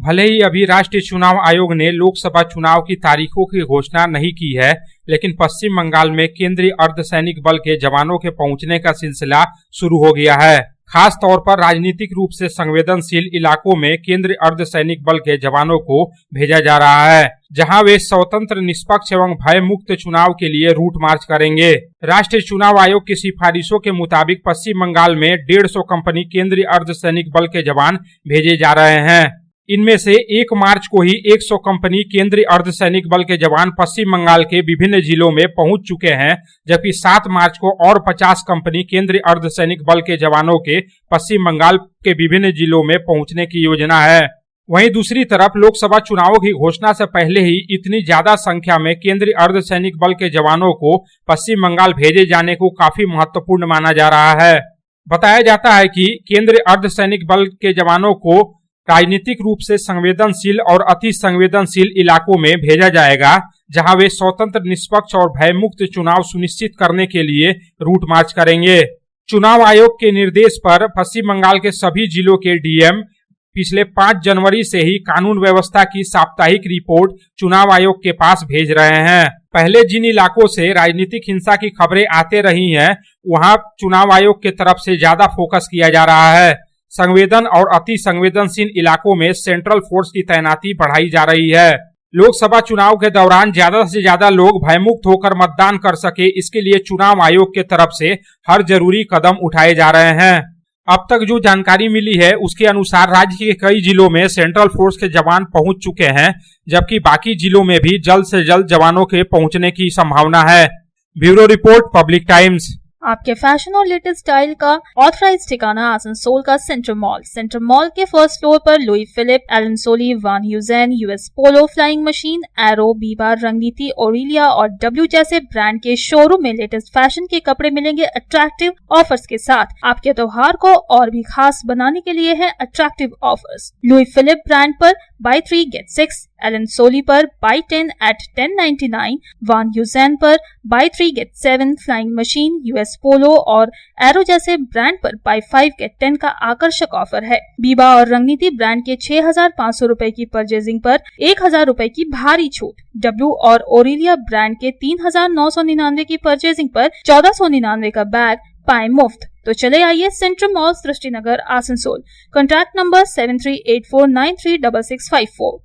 भले ही अभी राष्ट्रीय चुनाव आयोग ने लोकसभा चुनाव की तारीखों की घोषणा नहीं की है, लेकिन पश्चिम बंगाल में केंद्रीय अर्धसैनिक बल के जवानों के पहुंचने का सिलसिला शुरू हो गया है। खास तौर पर राजनीतिक रूप से संवेदनशील इलाकों में केंद्रीय अर्धसैनिक बल के जवानों को भेजा जा रहा है, जहां वे स्वतंत्र, निष्पक्ष एवं भय मुक्त चुनाव के लिए रूट मार्च करेंगे। राष्ट्रीय चुनाव आयोग की सिफारिशों के मुताबिक पश्चिम बंगाल में 150 कंपनी केंद्रीय अर्धसैनिक बल के जवान भेजे जा रहे हैं। इनमें से 1 मार्च को ही 100 कंपनी केंद्रीय अर्धसैनिक बल के जवान पश्चिम बंगाल के विभिन्न जिलों में पहुंच चुके हैं, जबकि 7 मार्च को और 50 कंपनी केंद्रीय अर्धसैनिक बल के जवानों के पश्चिम बंगाल के विभिन्न जिलों में पहुंचने की योजना है। वहीं दूसरी तरफ लोकसभा चुनावों की घोषणा से पहले ही इतनी ज्यादा संख्या में केंद्रीय अर्धसैनिक बल के जवानों को पश्चिम बंगाल भेजे जाने को काफी महत्वपूर्ण माना जा रहा है। बताया जाता है कि केंद्रीय अर्धसैनिक बल के जवानों को राजनीतिक रूप से संवेदनशील और अति संवेदनशील इलाकों में भेजा जाएगा, जहां वे स्वतंत्र, निष्पक्ष और भयमुक्त चुनाव सुनिश्चित करने के लिए रूट मार्च करेंगे। चुनाव आयोग के निर्देश पर पश्चिम बंगाल के सभी जिलों के डीएम पिछले 5 जनवरी से ही कानून व्यवस्था की साप्ताहिक रिपोर्ट चुनाव आयोग के पास भेज रहे हैं। पहले जिन इलाकों से राजनीतिक हिंसा की खबरें आते रही हैं, वहां चुनाव आयोग के तरफ से ज्यादा फोकस किया जा रहा है। संवेदन और अति संवेदनशील इलाकों में सेंट्रल फोर्स की तैनाती बढ़ाई जा रही है। लोकसभा चुनाव के दौरान ज्यादा से ज्यादा लोग भयमुक्त होकर मतदान कर सके, इसके लिए चुनाव आयोग के तरफ से हर जरूरी कदम उठाए जा रहे हैं। अब तक जो जानकारी मिली है उसके अनुसार राज्य के कई जिलों में सेंट्रल फोर्स के जवान पहुंच चुके हैं, जबकि बाकी जिलों में भी जल्द से जल्द जवानों के पहुंचने की संभावना है। Bureau report, public times. आपके फैशन और लेटेस्ट स्टाइल का ऑथराइज्ड ठिकाना आसनसोल का सेंटर मॉल। सेंटर मॉल के फर्स्ट फ्लोर पर Louis Philippe, Allen Solly, Van Heusen, US Polo, Flying Machine, Arrow, Biba, Rangniti, Aurelia और डब्ल्यू जैसे ब्रांड के शोरूम में लेटेस्ट फैशन के कपड़े मिलेंगे अट्रैक्टिव ऑफर्स के साथ। आपके त्योहार को और भी खास बनाने के लिए है attractive offers. Louis Philippe brand पर बाय 3 गेट 6, एलन सोली पर बाय 10 at 1099, वान ह्यूजेन पर buy 3 get 7, Flying Machine, US Polo और एरो जैसे ब्रांड पर बाय 5 गेट 10 का आकर्षक ऑफर है। बीबा और रंगनीति ब्रांड के 6,500 रुपए की परचेजिंग पर 1,000 रुपए की भारी छूट। डब्ल्यू और ओरिलिया ब्रांड के 3,999 की परचेजिंग पर 1,499 का बैग पाए मुफ्त। तो चले आइए central mall, Srishti Nagar, Asansol. Contact number 7384936654।